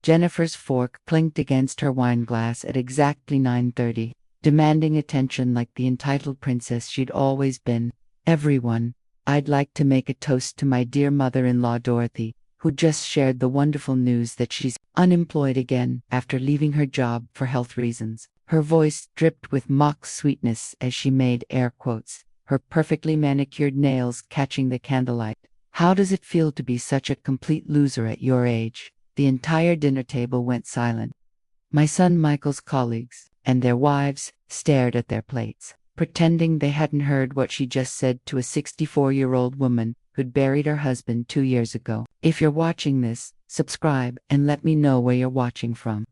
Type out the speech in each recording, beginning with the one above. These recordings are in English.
Jennifer's fork clinked against her wineglass at exactly 9:30, demanding attention like the entitled princess she'd always been. Everyone, I'd like to make a toast to my dear mother-in-law Dorothy, who just shared the wonderful news that she's unemployed again after leaving her job for health reasons. Her voice dripped with mock sweetness as she made air quotes, her perfectly manicured nails catching the candlelight. How does it feel to be such a complete loser at your age? The entire dinner table went silent. My son Michael's colleagues and their wives stared at their plates, pretending they hadn't heard what she just said to a 64-year-old woman who'd buried her husband 2 years ago. If you're watching this, subscribe and let me know where you're watching from.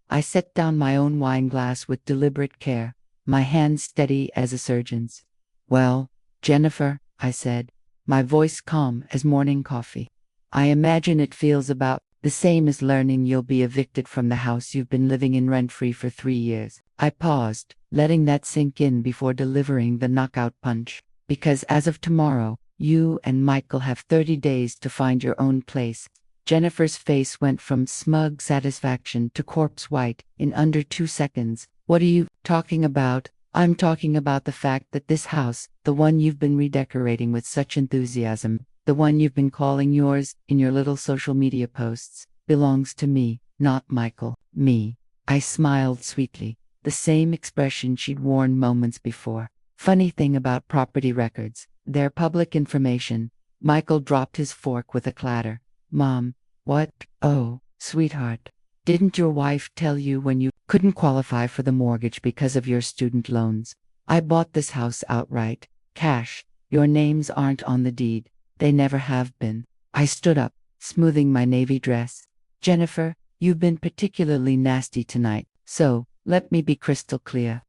I set down my own wineglass with deliberate care, my hands steady as a surgeon's. Well, Jennifer, I said, my voice calm as morning coffee. I imagine it feels about the same as learning you'll be evicted from the house you've been living in rent-free for 3 years. I paused, letting that sink in before delivering the knockout punch. Because as of tomorrow, you and Michael have 30 days to find your own place. Jennifer's face went from smug satisfaction to corpse white in under 2 seconds. What are you talking about? I'm talking about the fact that this house, the one you've been redecorating with such enthusiasm, the one you've been calling yours in your little social media posts, belongs to me, not Michael. Me. I smiled sweetly, the same expression she'd worn moments before. Funny thing about property records, they're public information. Michael dropped his fork with a clatter. Mom, what? Oh, sweetheart. Didn't your wife tell you when you couldn't qualify for the mortgage because of your student loans? I bought this house outright, cash. Your names aren't on the deed. They never have been. I stood up, smoothing my navy dress. Jennifer, you've been particularly nasty tonight, so let me be crystal clear.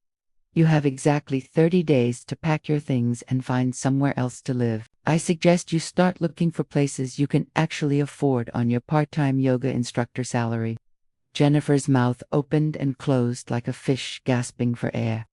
You have exactly 30 days to pack your things and find somewhere else to live. I suggest you start looking for places you can actually afford on your part-time yoga instructor salary. Jennifer's mouth opened and closed like a fish gasping for air.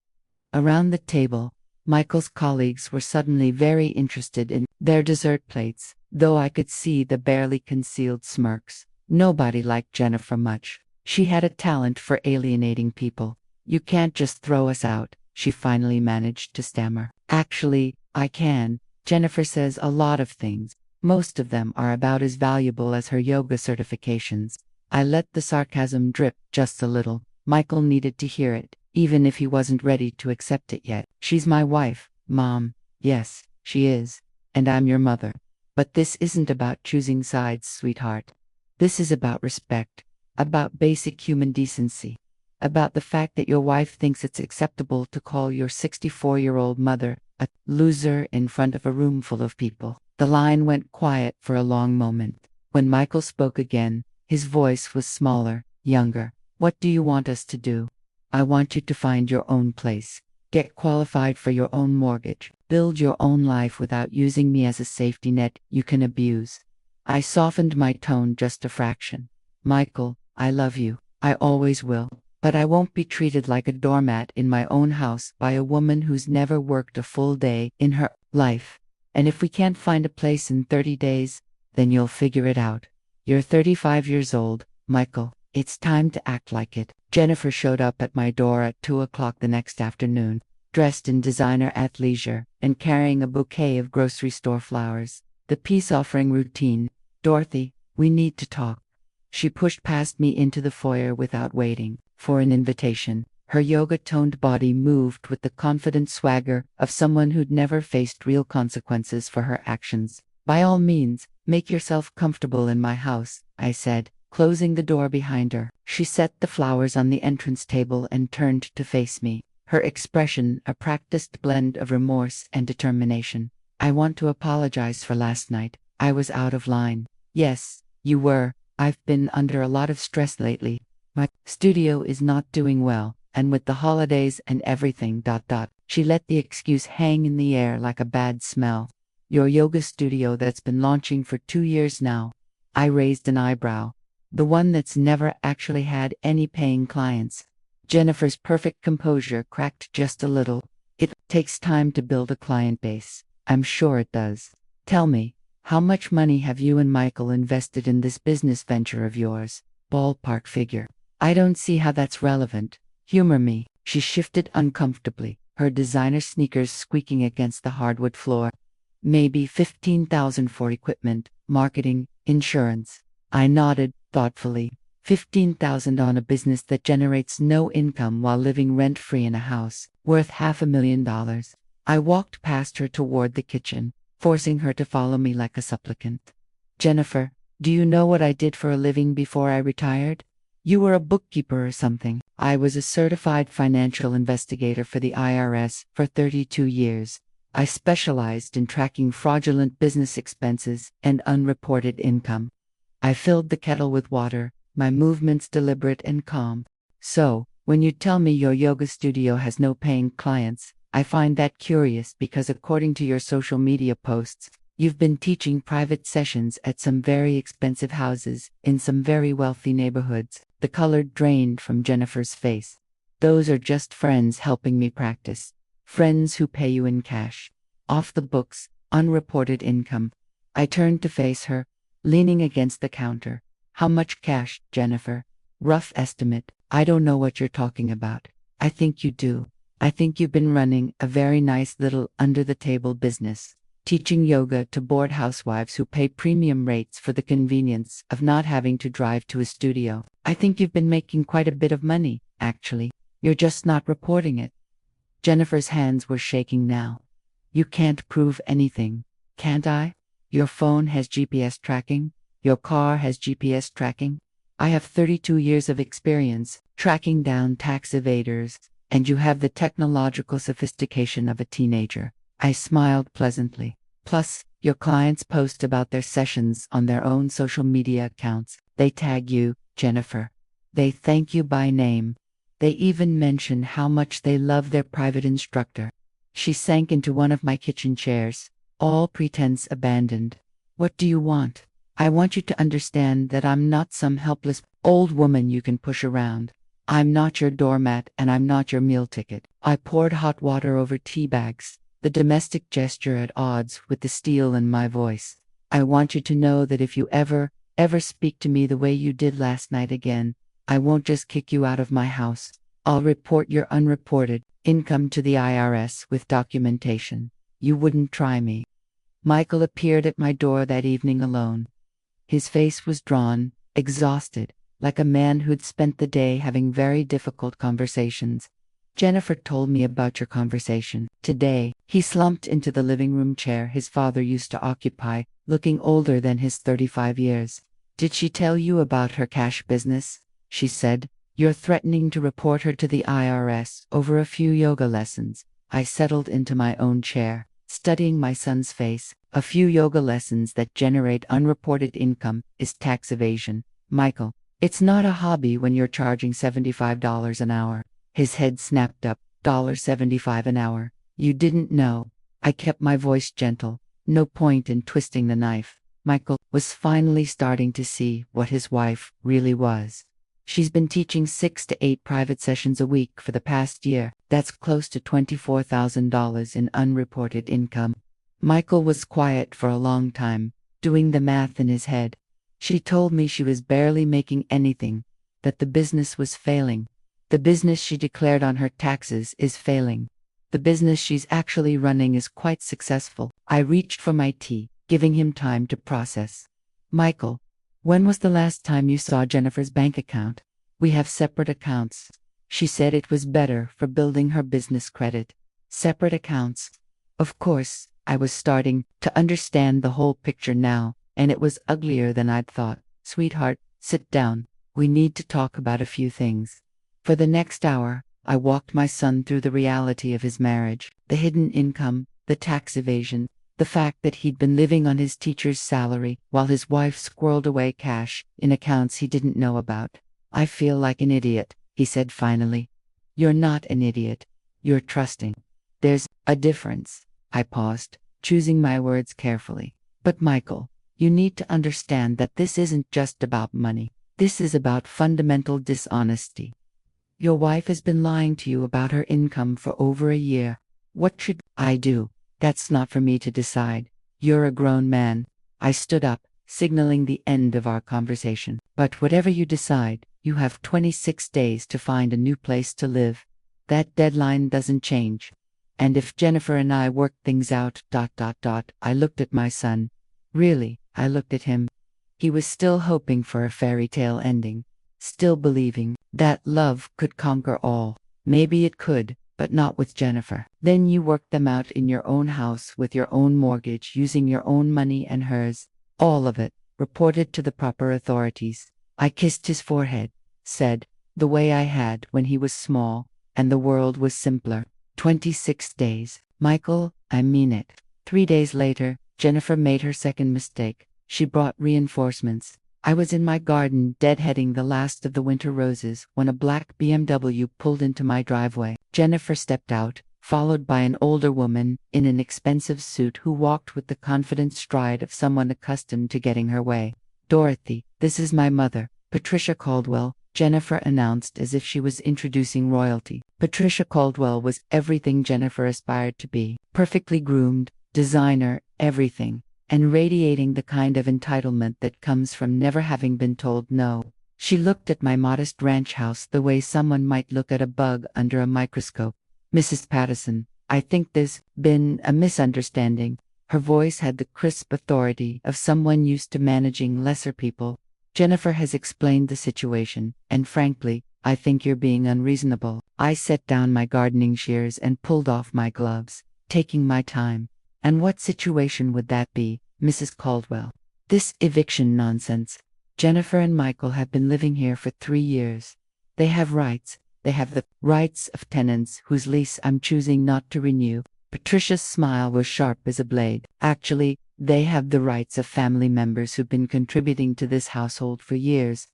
Around the table, Michael's colleagues were suddenly very interested in their dessert plates, though I could see the barely concealed smirks. Nobody liked Jennifer much. She had a talent for alienating people. You can't just throw us out, she finally managed to stammer. Actually, I can. Jennifer says a lot of things. Most of them are about as valuable as her yoga certifications. I let the sarcasm drip just a little. Michael needed to hear it, even if he wasn't ready to accept it yet. She's my wife, Mom. Yes, she is. And I'm your mother. But this isn't about choosing sides, sweetheart. This is about respect, about basic human decency, about the fact that your wife thinks it's acceptable to call your 64-year-old mother a loser in front of a room full of people. The line went quiet for a long moment. When Michael spoke again, his voice was smaller, younger. What do you want us to do? I want you to find your own place. Get qualified for your own mortgage. Build your own life without using me as a safety net you can abuse. I softened my tone just a fraction. Michael, I love you. I always will. But I won't be treated like a doormat in my own house by a woman who's never worked a full day in her life. And if we can't find a place in 30 days, then you'll figure it out. You're 35 years old, Michael. It's time to act like it. Jennifer showed up at my door at 2 o'clock the next afternoon, dressed in designer athleisure and carrying a bouquet of grocery store flowers. The peace offering routine. Dorothy, we need to talk. She pushed past me into the foyer without waiting for an invitation. Her yoga-toned body moved with the confident swagger of someone who'd never faced real consequences for her actions. By all means, make yourself comfortable in my house, I said, closing the door behind her. She set the flowers on the entrance table and turned to face me, her expression a practiced blend of remorse and determination. I want to apologize for last night. I was out of line. Yes, you were. I've been under a lot of stress lately. My studio is not doing well, and with the holidays and everything. She let the excuse hang in the air like a bad smell. Your yoga studio that's been launching for 2 years now. I raised an eyebrow. The one that's never actually had any paying clients. Jennifer's perfect composure cracked just a little. It takes time to build a client base. I'm sure it does. Tell me, how much money have you and Michael invested in this business venture of yours? ballpark figure. I don't see how that's relevant. Humor me. She shifted uncomfortably, her designer sneakers squeaking against the hardwood floor. Maybe 15,000 for equipment, marketing, insurance. I nodded thoughtfully. 15,000 on a business that generates no income while living rent-free in a house, worth $500,000. I walked past her toward the kitchen, forcing her to follow me like a supplicant. Jennifer, do you know what I did for a living before I retired? You were a bookkeeper or something. I was a certified financial investigator for the IRS for 32 years. I specialized in tracking fraudulent business expenses and unreported income. I filled the kettle with water, my movements deliberate and calm. So, when you tell me your yoga studio has no paying clients, I find that curious because according to your social media posts, you've been teaching private sessions at some very expensive houses in some very wealthy neighborhoods. The color drained from Jennifer's face. Those are just friends helping me practice. Friends who pay you in cash. Off the books, unreported income. I turned to face her, leaning against the counter. How much cash, Jennifer? Rough estimate. I don't know what you're talking about. I think you do. I think you've been running a very nice little under-the-table business, teaching yoga to bored housewives who pay premium rates for the convenience of not having to drive to a studio. I think you've been making quite a bit of money, actually. You're just not reporting it. Jennifer's hands were shaking now. You can't prove anything, can't I? Your phone has GPS tracking. Your car has GPS tracking. I have 32 years of experience tracking down tax evaders, and you have the technological sophistication of a teenager. I smiled pleasantly. Plus, your clients post about their sessions on their own social media accounts. They tag you, Jennifer. They thank you by name. They even mention how much they love their private instructor. She sank into one of my kitchen chairs, all pretense abandoned. What do you want? I want you to understand that I'm not some helpless old woman you can push around. I'm not your doormat and I'm not your meal ticket. I poured hot water over tea bags, the domestic gesture at odds with the steel in my voice. I want you to know that if you ever speak to me the way you did last night again, I won't just kick you out of my house. I'll report your unreported income to the IRS with documentation. You wouldn't try me. Michael appeared at my door that evening alone. His face was drawn, exhausted, like a man who'd spent the day having very difficult conversations. Jennifer told me about your conversation today. He slumped into the living room chair his father used to occupy, looking older than his 35 years. Did she tell you about her cash business? She said, you're threatening to report her to the IRS over a few yoga lessons. I settled into my own chair, studying my son's face. A few yoga lessons that generate unreported income is tax evasion. Michael, it's not a hobby when you're charging $75 an hour. His head snapped up, $75 an hour. You didn't know. I kept my voice gentle. No point in twisting the knife. Michael was finally starting to see what his wife really was. She's been teaching 6 to 8 private sessions a week for the past year. That's close to $24,000 in unreported income. Michael was quiet for a long time, doing the math in his head. She told me she was barely making anything, that the business was failing. The business she declared on her taxes is failing. The business she's actually running is quite successful. I reached for my tea, giving him time to process. Michael, when was the last time you saw Jennifer's bank account? We have separate accounts. She said it was better for building her business credit. Separate accounts. Of course, I was starting to understand the whole picture now, and it was uglier than I'd thought. Sweetheart, sit down. We need to talk about a few things. For the next hour, I walked my son through the reality of his marriage, the hidden income, the tax evasion, the fact that he'd been living on his teacher's salary while his wife squirreled away cash in accounts he didn't know about. I feel like an idiot, he said finally. You're not an idiot. You're trusting. There's a difference. I paused, choosing my words carefully. But Michael, you need to understand that this isn't just about money. This is about fundamental dishonesty. Your wife has been lying to you about her income for over a year. What should I do? That's not for me to decide. You're a grown man. I stood up, signaling the end of our conversation. But whatever you decide, you have 26 days to find a new place to live. That deadline doesn't change. And if Jennifer and I work things out, I looked at my son. Really, I looked at him. He was still hoping for a fairy tale ending, still believing that love could conquer all. Maybe it could, but not with Jennifer. Then you work them out in your own house with your own mortgage, using your own money and hers. All of it, reported to the proper authorities. I kissed his forehead, said, the way I had when he was small, and the world was simpler. 26 days. Michael, I mean it. 3 days later, Jennifer made her second mistake. She brought reinforcements. I was in my garden deadheading the last of the winter roses when a black BMW pulled into my driveway. Jennifer stepped out, followed by an older woman in an expensive suit who walked with the confident stride of someone accustomed to getting her way. Dorothy, this is my mother, Patricia Caldwell, Jennifer announced as if she was introducing royalty. Patricia Caldwell was everything Jennifer aspired to be. Perfectly groomed, designer, everything, and radiating the kind of entitlement that comes from never having been told no. She looked at my modest ranch house the way someone might look at a bug under a microscope. Mrs. Patterson, I think there's been a misunderstanding. Her voice had the crisp authority of someone used to managing lesser people. Jennifer has explained the situation, and frankly, I think you're being unreasonable. I set down my gardening shears and pulled off my gloves, taking my time. And what situation would that be, Mrs. Caldwell? This eviction nonsense. Jennifer and Michael have been living here for 3 years. They have rights. They have the rights of tenants whose lease I'm choosing not to renew. Patricia's smile was sharp as a blade. Actually, they have the rights of family members who've been contributing to this household for years.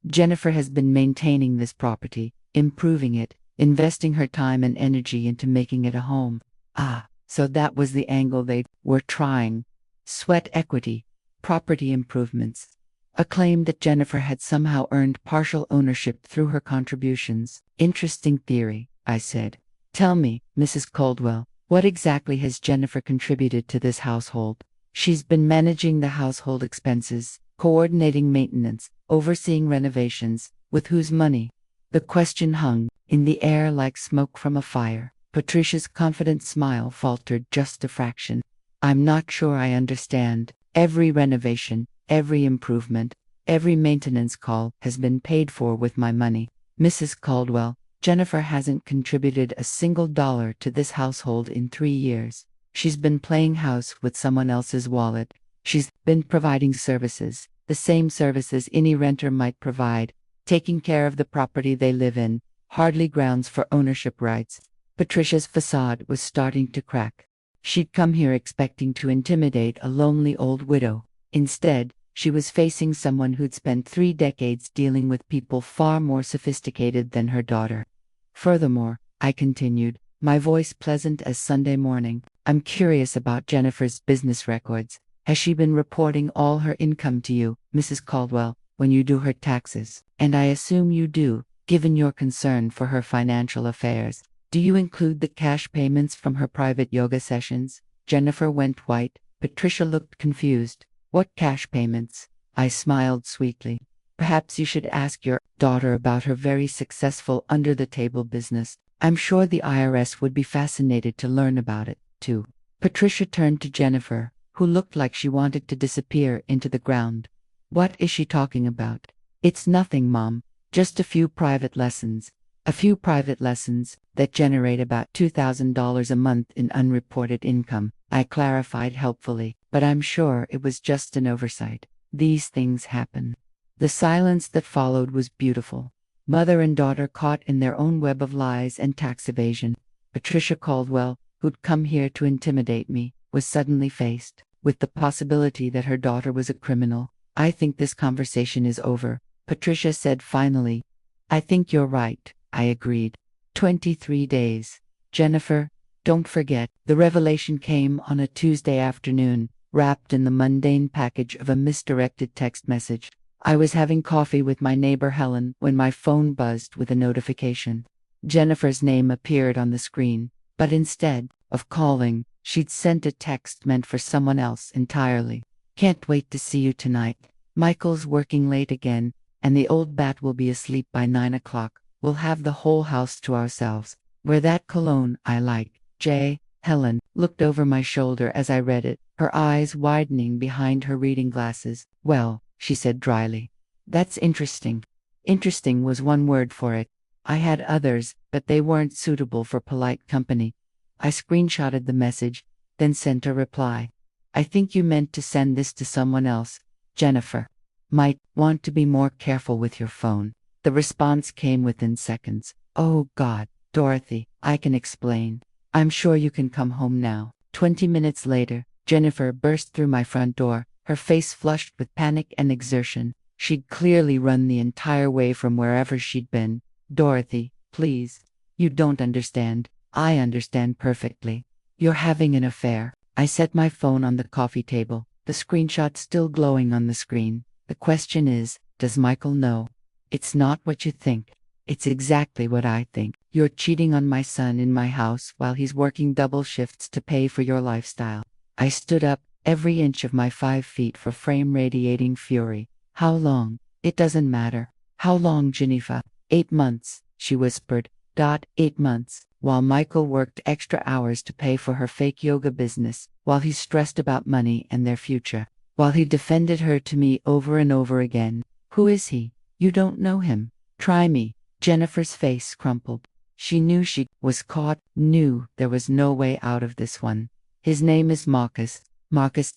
Jennifer has been maintaining this property, improving it, investing her time and energy into making it a home. Ah, so that was the angle they were trying. Sweat equity, property improvements. A claim that Jennifer had somehow earned partial ownership through her contributions. Interesting theory, I said. Tell me, Mrs. Caldwell, what exactly has Jennifer contributed to this household? She's been managing the household expenses, coordinating maintenance, overseeing renovations. With whose money? The question hung in the air like smoke from a fire. Patricia's confident smile faltered just a fraction. I'm not sure I understand. Every renovation, every improvement, every maintenance call has been paid for with my money. Mrs. Caldwell, Jennifer hasn't contributed a single dollar to this household in 3 years. She's been playing house with someone else's wallet. She's been providing services, the same services any renter might provide, taking care of the property they live in, hardly grounds for ownership rights. Patricia's facade was starting to crack. She'd come here expecting to intimidate a lonely old widow. Instead, she was facing someone who'd spent 3 decades dealing with people far more sophisticated than her daughter. Furthermore, I continued, my voice pleasant as Sunday morning, I'm curious about Jennifer's business records. Has she been reporting all her income to you, Mrs. Caldwell, when you do her taxes? And I assume you do, given your concern for her financial affairs. Do you include the cash payments from her private yoga sessions? Jennifer went white. Patricia looked confused. What cash payments? I smiled sweetly. Perhaps you should ask your daughter about her very successful under-the-table business. I'm sure the IRS would be fascinated to learn about it, too. Patricia turned to Jennifer, who looked like she wanted to disappear into the ground. What is she talking about? It's nothing, Mom. Just a few private lessons. A few private lessons that generate about $2,000 a month in unreported income, I clarified helpfully, but I'm sure it was just an oversight. These things happen. The silence that followed was beautiful. Mother and daughter caught in their own web of lies and tax evasion. Patricia Caldwell, who'd come here to intimidate me, was suddenly faced with the possibility that her daughter was a criminal. I think this conversation is over, Patricia said finally. I think you're right, I agreed. 23 days. Jennifer, don't forget, the revelation came on a Tuesday afternoon, wrapped in the mundane package of a misdirected text message. I was having coffee with my neighbor Helen when my phone buzzed with a notification. Jennifer's name appeared on the screen, but instead of calling, she'd sent a text meant for someone else entirely. Can't wait to see you tonight. Michael's working late again, and the old bat will be asleep by 9 o'clock. We'll have the whole house to ourselves. Wear that cologne I like. J. Helen looked over my shoulder as I read it, her eyes widening behind her reading glasses. Well, she said dryly. That's interesting. Interesting was one word for it. I had others, but they weren't suitable for polite company. I screenshotted the message, then sent a reply. I think you meant to send this to someone else. Jennifer. Might want to be more careful with your phone. The response came within seconds. Oh God, Dorothy, I can explain. I'm sure you can come home now. 20 minutes later, Jennifer burst through my front door, her face flushed with panic and exertion. She'd clearly run the entire way from wherever she'd been. Dorothy, please. You don't understand. I understand perfectly. You're having an affair. I set my phone on the coffee table, the screenshot still glowing on the screen. The question is, does Michael know? It's not what you think. It's exactly what I think. You're cheating on my son in my house while he's working double shifts to pay for your lifestyle. I stood up, every inch of my 5 feet for frame radiating fury. How long? It doesn't matter. How long, Jennifer? 8 months, she whispered. 8 months, while Michael worked extra hours to pay for her fake yoga business, while he stressed about money and their future, while he defended her to me over and over again. Who is he? You don't know him. Try me. Jennifer's face crumpled. She knew she was caught, knew there was no way out of this one. His name is Marcus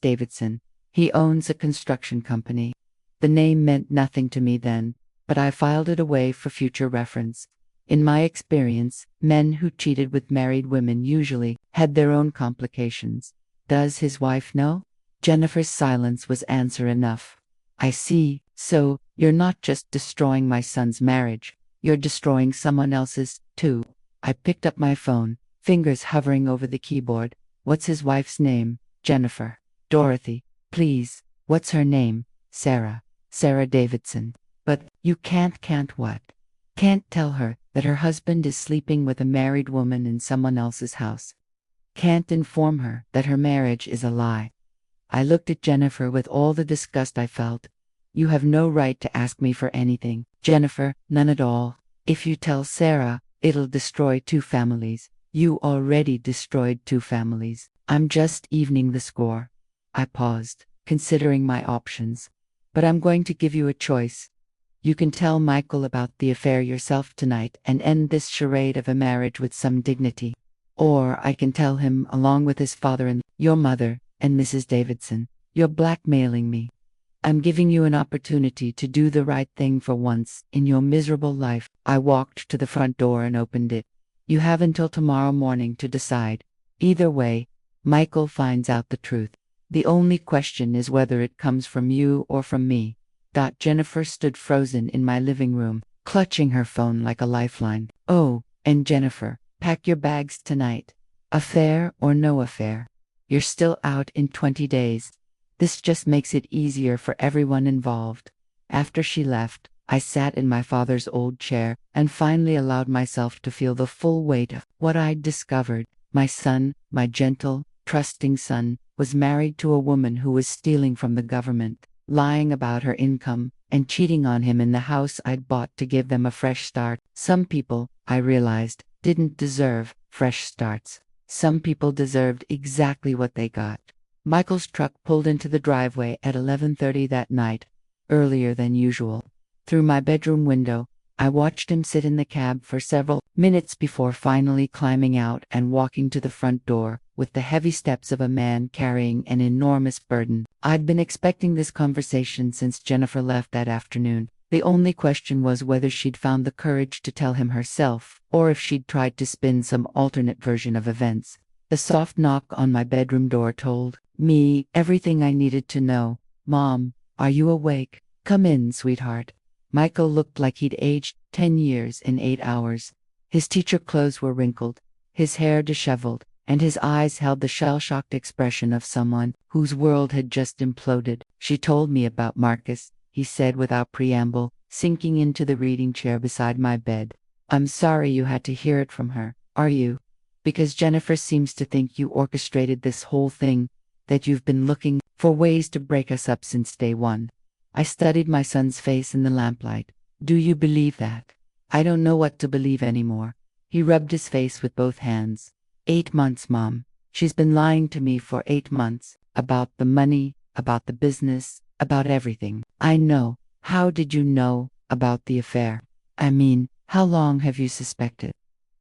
Davidson. He owns a construction company. The name meant nothing to me then, but I filed it away for future reference. In my experience, men who cheated with married women usually had their own complications. Does his wife know? Jennifer's silence was answer enough. I see. So, you're not just destroying my son's marriage. You're destroying someone else's, too. I picked up my phone, fingers hovering over the keyboard. What's his wife's name? Jennifer. Dorothy. Please. What's her name? Sarah. Sarah Davidson. But you can't what? Can't tell her that her husband is sleeping with a married woman in someone else's house. Can't inform her that her marriage is a lie. I looked at Jennifer with all the disgust I felt. You have no right to ask me for anything, Jennifer, none at all. If you tell Sarah, it'll destroy 2 families. You already destroyed 2 families. I'm just evening the score. I paused, considering my options. But I'm going to give you a choice. You can tell Michael about the affair yourself tonight and end this charade of a marriage with some dignity. Or I can tell him along with his father and your mother and Mrs. Davidson. You're blackmailing me. I'm giving you an opportunity to do the right thing for once in your miserable life. I walked to the front door and opened it. You have until tomorrow morning to decide. Either way, Michael finds out the truth. The only question is whether it comes from you or from me. Jennifer stood frozen in my living room, clutching her phone like a lifeline. Oh, and Jennifer, pack your bags tonight. Affair or no affair. You're still out in 20 days. This just makes it easier for everyone involved. After she left, I sat in my father's old chair and finally allowed myself to feel the full weight of what I'd discovered. My son, my gentle, trusting son, was married to a woman who was stealing from the government, lying about her income, and cheating on him in the house I'd bought to give them a fresh start. Some people, I realized, didn't deserve fresh starts. Some people deserved exactly what they got. Michael's truck pulled into the driveway at 11:30 that night, earlier than usual. Through my bedroom window, I watched him sit in the cab for several minutes before finally climbing out and walking to the front door, with the heavy steps of a man carrying an enormous burden. I'd been expecting this conversation since Jennifer left that afternoon. The only question was whether she'd found the courage to tell him herself, or if she'd tried to spin some alternate version of events. The soft knock on my bedroom door told me everything I needed to know. Mom, are you awake? Come in, sweetheart. Michael looked like he'd aged 10 years in 8 hours. His teacher clothes were wrinkled, his hair disheveled, and his eyes held the shell-shocked expression of someone whose world had just imploded. She told me about Marcus, he said without preamble, sinking into the reading chair beside my bed. I'm sorry you had to hear it from her, are you? Because Jennifer seems to think you orchestrated this whole thing, that you've been looking for ways to break us up since day one. I studied my son's face in the lamplight. Do you believe that? I don't know what to believe anymore. He rubbed his face with both hands. 8 months, Mom. She's been lying to me for 8 months. About the money, about the business, about everything. I know. How did you know about the affair? I mean, how long have you suspected?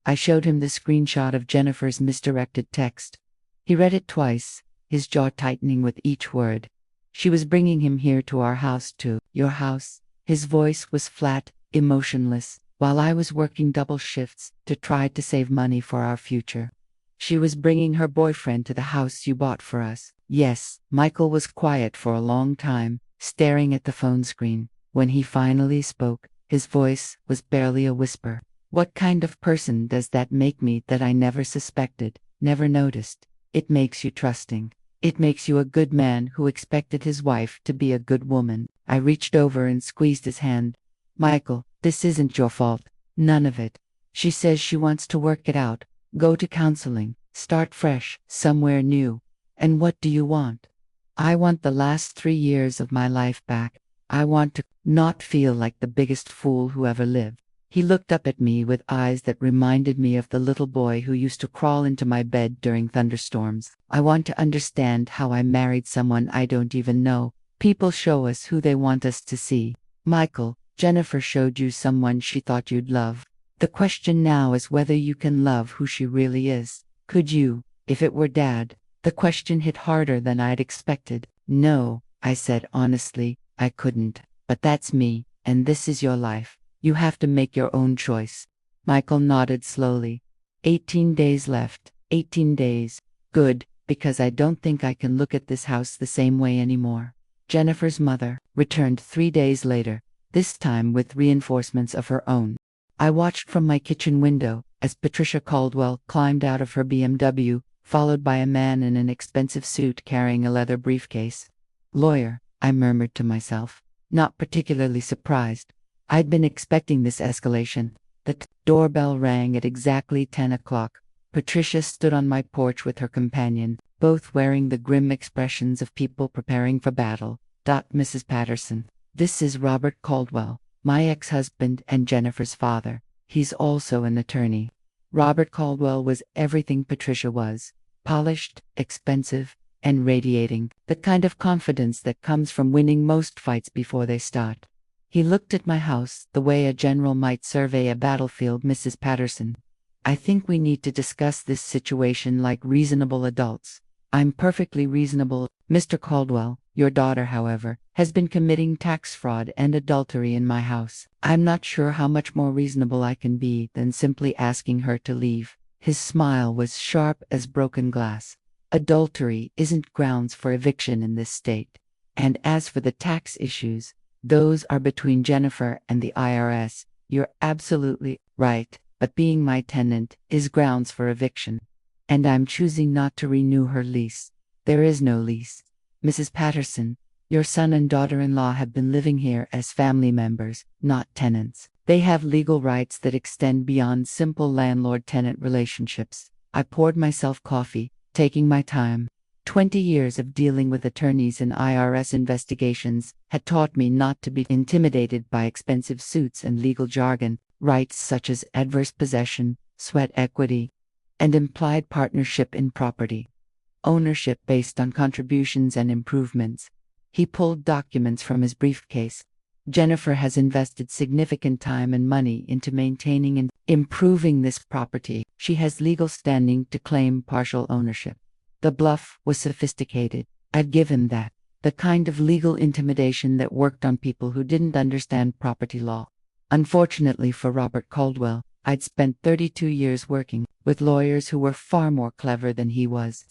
I showed him the screenshot of Jennifer's misdirected text. He read it twice, his jaw tightening with each word. She was bringing him here to our house too. Your house? His voice was flat, emotionless, while I was working double shifts to try to save money for our future. She was bringing her boyfriend to the house you bought for us. Yes. Michael was quiet for a long time, staring at the phone screen. When he finally spoke, his voice was barely a whisper. What kind of person does that make me that I never suspected, never noticed? It makes you trusting. It makes you a good man who expected his wife to be a good woman. I reached over and squeezed his hand. Michael, this isn't your fault. None of it. She says she wants to work it out, go to counseling, start fresh, somewhere new. And what do you want? I want the last 3 years of my life back. I want to not feel like the biggest fool who ever lived. He looked up at me with eyes that reminded me of the little boy who used to crawl into my bed during thunderstorms. I want to understand how I married someone I don't even know. People show us who they want us to see. Michael, Jennifer showed you someone she thought you'd love. The question now is whether you can love who she really is. Could you, if it were Dad? The question hit harder than I'd expected. No, I said honestly, I couldn't. But that's me, and this is your life. You have to make your own choice. Michael nodded slowly. 18 days left. 18 days. Good, because I don't think I can look at this house the same way anymore. Jennifer's mother returned 3 days later, this time with reinforcements of her own. I watched from my kitchen window as Patricia Caldwell climbed out of her BMW, followed by a man in an expensive suit carrying a leather briefcase. Lawyer, I murmured to myself, not particularly surprised. I'd been expecting this escalation. The doorbell rang at exactly 10 o'clock. Patricia stood on my porch with her companion, both wearing the grim expressions of people preparing for battle. Mrs. Patterson, this is Robert Caldwell, my ex-husband and Jennifer's father. He's also an attorney. Robert Caldwell was everything Patricia was. Polished, expensive, and radiating. The kind of confidence that comes from winning most fights before they start. He looked at my house the way a general might survey a battlefield. Mrs. Patterson, I think we need to discuss this situation like reasonable adults. I'm perfectly reasonable. Mr. Caldwell, your daughter, however, has been committing tax fraud and adultery in my house. I'm not sure how much more reasonable I can be than simply asking her to leave. His smile was sharp as broken glass. Adultery isn't grounds for eviction in this state. And as for the tax issues, those are between Jennifer and the IRS. You're absolutely right, but being my tenant is grounds for eviction. And I'm choosing not to renew her lease. There is no lease. Mrs. Patterson, your son and daughter-in-law have been living here as family members, not tenants. They have legal rights that extend beyond simple landlord-tenant relationships. I poured myself coffee, taking my time. 20 years of dealing with attorneys in IRS investigations had taught me not to be intimidated by expensive suits and legal jargon, rights such as adverse possession, sweat equity, and implied partnership in property. Ownership based on contributions and improvements. He pulled documents from his briefcase. Jennifer has invested significant time and money into maintaining and improving this property. She has legal standing to claim partial ownership. The bluff was sophisticated. I'd give him that. The kind of legal intimidation that worked on people who didn't understand property law. Unfortunately for Robert Caldwell, I'd spent 32 years working with lawyers who were far more clever than he was.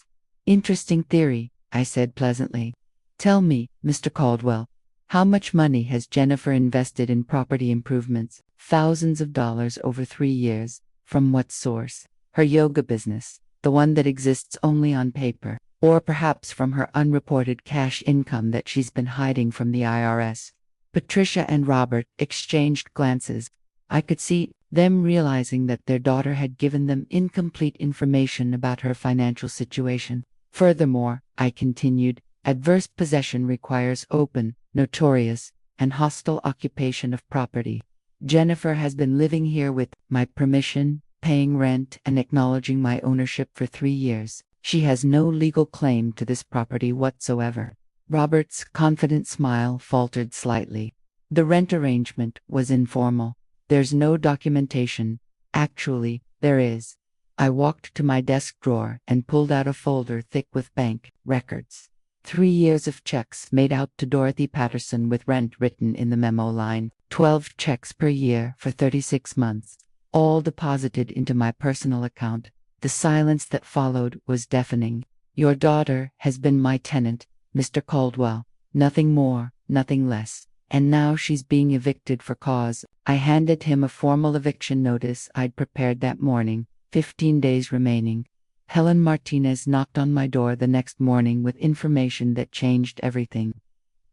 Interesting theory, I said pleasantly. Tell me, Mr. Caldwell, how much money has Jennifer invested in property improvements? Thousands of dollars over 3 years. From what source? Her yoga business, the one that exists only on paper, or perhaps from her unreported cash income that she's been hiding from the IRS. Patricia and Robert exchanged glances. I could see them realizing that their daughter had given them incomplete information about her financial situation. Furthermore, I continued, Adverse possession requires open, notorious, and hostile occupation of property. Jennifer has been living here with my permission, paying rent, and acknowledging my ownership for 3 years. She has no legal claim to this property whatsoever. Robert's confident smile faltered slightly. The rent arrangement was informal. There's no documentation. Actually, there is. I walked to my desk drawer and pulled out a folder thick with bank records. 3 years of checks made out to Dorothy Patterson with rent written in the memo line. 12 checks per year for 36 months. All deposited into my personal account. The silence that followed was deafening. Your daughter has been my tenant, Mr. Caldwell. Nothing more, nothing less. And now she's being evicted for cause. I handed him a formal eviction notice I'd prepared that morning. 15 days remaining. Helen Martinez knocked on my door the next morning with information that changed everything.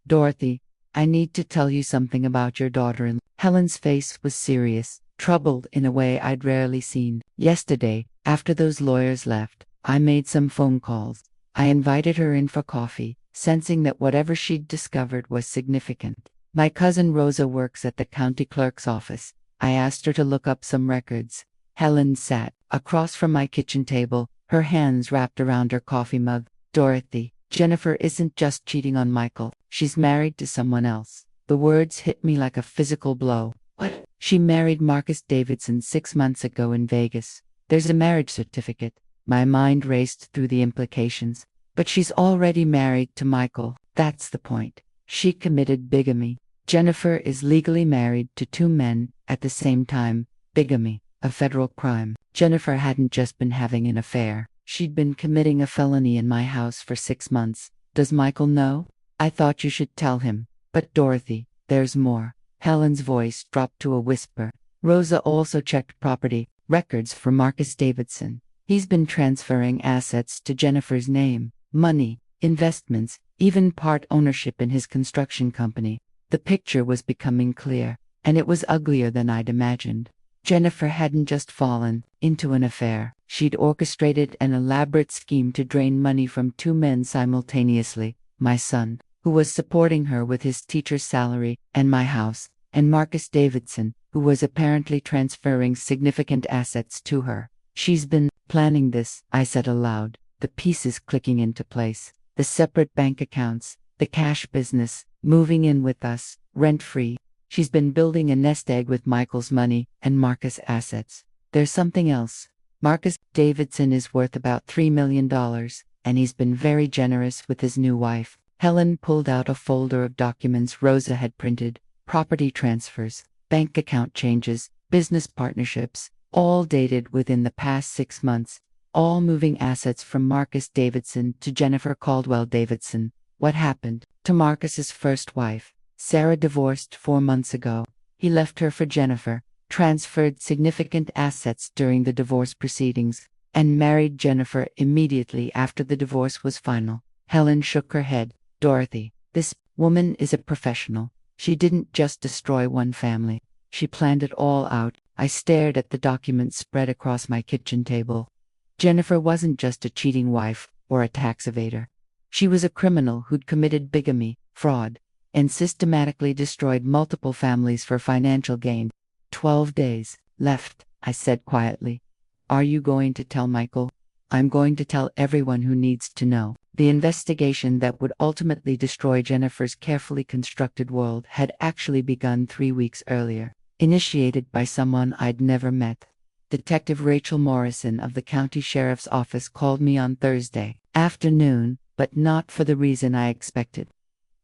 Dorothy, I need to tell you something about your daughter. Helen's face was serious, troubled in a way I'd rarely seen. Yesterday, after those lawyers left, I made some phone calls. I invited her in for coffee, sensing that whatever she'd discovered was significant. My cousin Rosa works at the county clerk's office. I asked her to look up some records. Helen sat across from my kitchen table, her hands wrapped around her coffee mug. Dorothy, Jennifer isn't just cheating on Michael. She's married to someone else. The words hit me like a physical blow. What? She married Marcus Davidson 6 months ago in Vegas. There's a marriage certificate. My mind raced through the implications. But she's already married to Michael. That's the point. She committed bigamy. Jennifer is legally married to 2 men at the same time. Bigamy, a federal crime. Jennifer hadn't just been having an affair. She'd been committing a felony in my house for 6 months. Does Michael know? I thought you should tell him. But Dorothy, there's more. Helen's voice dropped to a whisper. Rosa also checked property records for Marcus Davidson. He's been transferring assets to Jennifer's name, money, investments, even part ownership in his construction company. The picture was becoming clear, and it was uglier than I'd imagined. Jennifer hadn't just fallen into an affair. She'd orchestrated an elaborate scheme to drain money from 2 men simultaneously. My son, who was supporting her with his teacher's salary, and my house, and Marcus Davidson, who was apparently transferring significant assets to her. She's been planning this, I said aloud, the pieces clicking into place. The separate bank accounts, the cash business, moving in with us, rent-free. She's been building a nest egg with Michael's money and Marcus' assets. There's something else. Marcus Davidson is worth about $3 million, and he's been very generous with his new wife. Helen pulled out a folder of documents Rosa had printed. Property transfers, bank account changes, business partnerships, all dated within the past 6 months, all moving assets from Marcus Davidson to Jennifer Caldwell Davidson. What happened to Marcus's first wife? Sarah divorced 4 months ago. He left her for Jennifer, transferred significant assets during the divorce proceedings, and married Jennifer immediately after the divorce was final. Helen shook her head. Dorothy, this woman is a professional. She didn't just destroy one family. She planned it all out. I stared at the documents spread across my kitchen table. Jennifer wasn't just a cheating wife or a tax evader. She was a criminal who'd committed bigamy, fraud, and systematically destroyed multiple families for financial gain. 12 days left, I said quietly. Are you going to tell Michael? I'm going to tell everyone who needs to know. The investigation that would ultimately destroy Jennifer's carefully constructed world had actually begun 3 weeks earlier, initiated by someone I'd never met. Detective Rachel Morrison of the county sheriff's office called me on Thursday afternoon, but not for the reason I expected.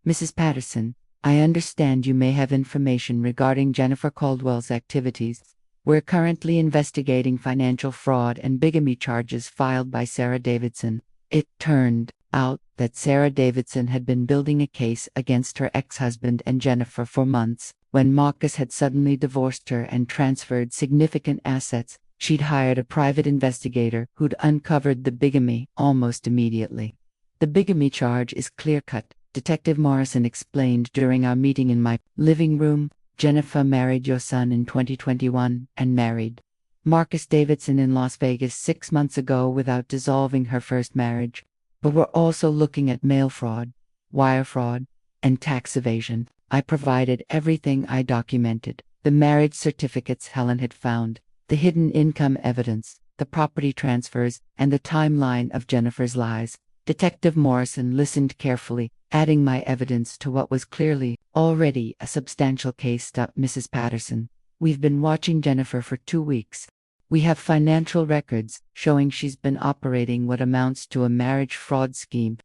Mrs. Patterson, I understand you may have information regarding Jennifer Caldwell's activities. We're currently investigating financial fraud and bigamy charges filed by Sarah Davidson. It turned out that Sarah Davidson had been building a case against her ex-husband and Jennifer for months. When Marcus had suddenly divorced her and transferred significant assets, she'd hired a private investigator who'd uncovered the bigamy almost immediately. The bigamy charge is clear-cut, Detective Morrison explained during our meeting in my living room. Jennifer married your son in 2021 and married Marcus Davidson in Las Vegas 6 months ago without dissolving her first marriage. But we're also looking at mail fraud, wire fraud, and tax evasion. I provided everything I documented: the marriage certificates Helen had found, the hidden income evidence, the property transfers, and the timeline of Jennifer's lies. Detective Morrison listened carefully, adding my evidence to what was clearly already a substantial case. Mrs. Patterson, we've been watching Jennifer for 2 weeks. We have financial records showing she's been operating what amounts to a marriage fraud scheme.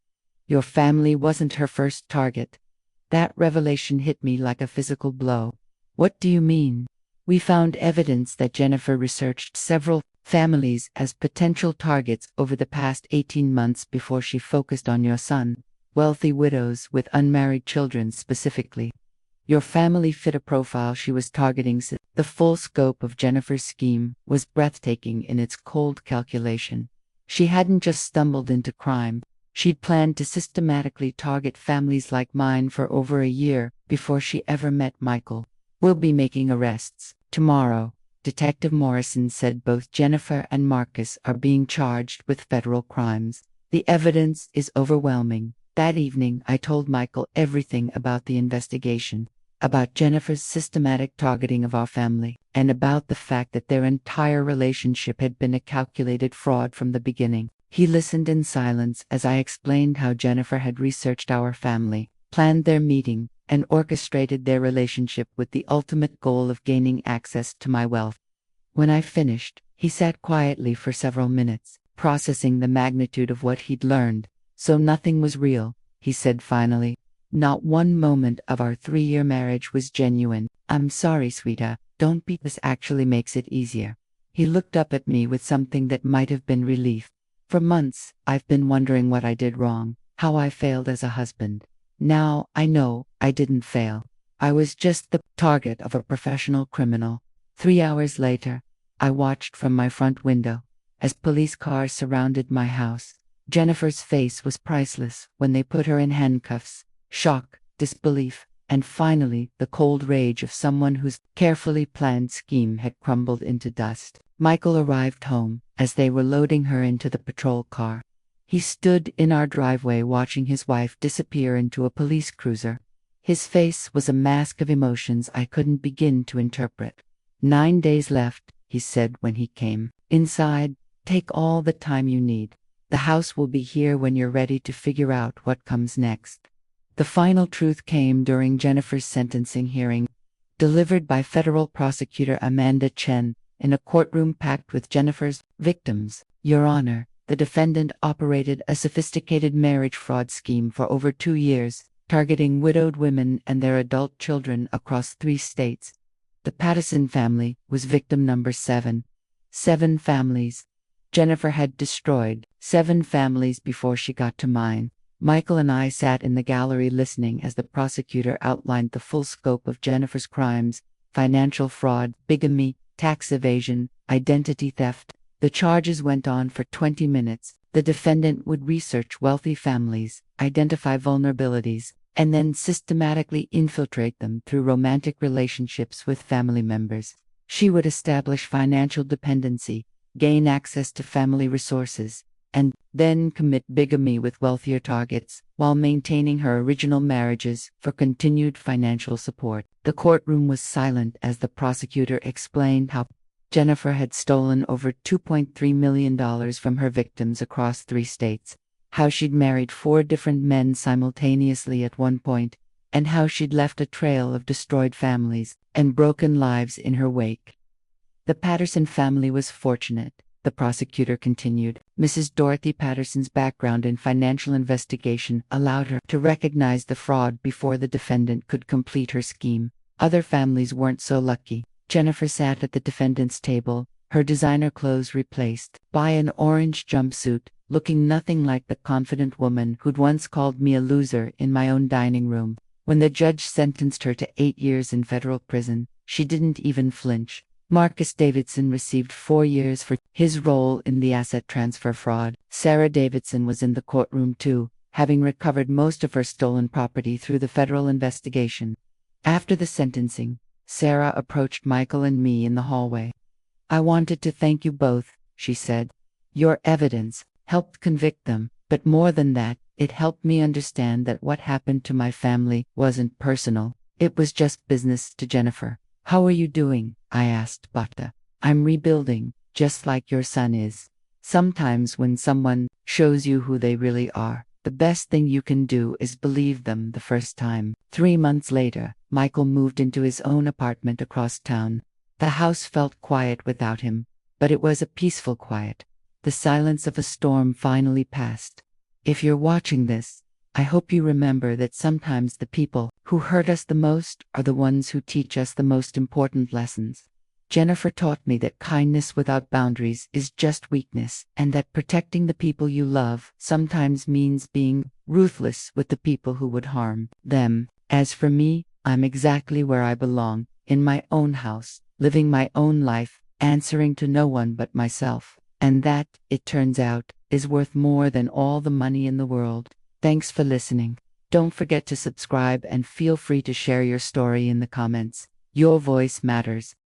Your family wasn't her first target. That revelation hit me like a physical blow. What do you mean? We found evidence that Jennifer researched several families as potential targets over the past 18 months before she focused on your son. Wealthy widows with unmarried children specifically. Your family fit a profile she was targeting. The full scope of Jennifer's scheme was breathtaking in its cold calculation. She hadn't just stumbled into crime. She'd planned to systematically target families like mine for over a year before she ever met Michael. We'll be making arrests tomorrow. Detective Morrison said both Jennifer and Marcus are being charged with federal crimes. The evidence is overwhelming. That evening, I told Michael everything about the investigation, about Jennifer's systematic targeting of our family, and about the fact that their entire relationship had been a calculated fraud from the beginning. He listened in silence as I explained how Jennifer had researched our family, planned their meeting, and orchestrated their relationship with the ultimate goal of gaining access to my wealth. When I finished, he sat quietly for several minutes, processing the magnitude of what he'd learned. So nothing was real, he said finally. Not one moment of our 3-year marriage was genuine. I'm sorry, sweetheart. Don't be. This actually makes it easier. He looked up at me with something that might have been relief. For months, I've been wondering what I did wrong, how I failed as a husband. Now, I know I didn't fail. I was just the target of a professional criminal. 3 hours later, I watched from my front window as police cars surrounded my house. Jennifer's face was priceless when they put her in handcuffs. Shock, disbelief, and finally the cold rage of someone whose carefully planned scheme had crumbled into dust. Michael arrived home as they were loading her into the patrol car. He stood in our driveway watching his wife disappear into a police cruiser. His face was a mask of emotions I couldn't begin to interpret. 9 days left, he said when he came inside. Take all the time you need. The house will be here when you're ready to figure out what comes next. The final truth came during Jennifer's sentencing hearing, delivered by federal prosecutor Amanda Chen in a courtroom packed with Jennifer's victims. Your Honor, the defendant operated a sophisticated marriage fraud scheme for over 2 years, targeting widowed women and their adult children across 3 states. The Patterson family was victim number 7. 7 families. Jennifer had destroyed 7 families before she got to mine. Michael and I sat in the gallery listening as the prosecutor outlined the full scope of Jennifer's crimes: financial fraud, bigamy, tax evasion, identity theft. The charges went on for 20 minutes. The defendant would research wealthy families, identify vulnerabilities, and then systematically infiltrate them through romantic relationships with family members. She would establish financial dependency, gain access to family resources, and then commit bigamy with wealthier targets, while maintaining her original marriages for continued financial support. The courtroom was silent as the prosecutor explained how Jennifer had stolen over $2.3 million from her victims across 3 states, how she'd married 4 different men simultaneously at one point, and how she'd left a trail of destroyed families and broken lives in her wake. The Patterson family was fortunate, the prosecutor continued. Mrs. Dorothy Patterson's background in financial investigation allowed her to recognize the fraud before the defendant could complete her scheme. Other families weren't so lucky. Jennifer sat at the defendant's table, her designer clothes replaced by an orange jumpsuit, looking nothing like the confident woman who'd once called me a loser in my own dining room. When the judge sentenced her to 8 years in federal prison, she didn't even flinch. Marcus Davidson received 4 years for his role in the asset transfer fraud. Sarah Davidson was in the courtroom too, having recovered most of her stolen property through the federal investigation. After the sentencing, Sarah approached Michael and me in the hallway. I wanted to thank you both, she said. Your evidence helped convict them, but more than that, It helped me understand that what happened to my family wasn't personal. It was just business to Jennifer. How are you doing? I asked Bata. I'm rebuilding, just like your son is. Sometimes when someone shows you who they really are, the best thing you can do is believe them the first time. 3 months later, Michael moved into his own apartment across town. The house felt quiet without him, but it was a peaceful quiet. The silence of a storm finally passed. If you're watching this, I hope you remember that sometimes the people who hurt us the most are the ones who teach us the most important lessons. Jennifer taught me that kindness without boundaries is just weakness, and that protecting the people you love sometimes means being ruthless with the people who would harm them. As for me, I'm exactly where I belong, in my own house, living my own life, answering to no one but myself. And that, it turns out, is worth more than all the money in the world. Thanks for listening. Don't forget to subscribe and feel free to share your story in the comments. Your voice matters.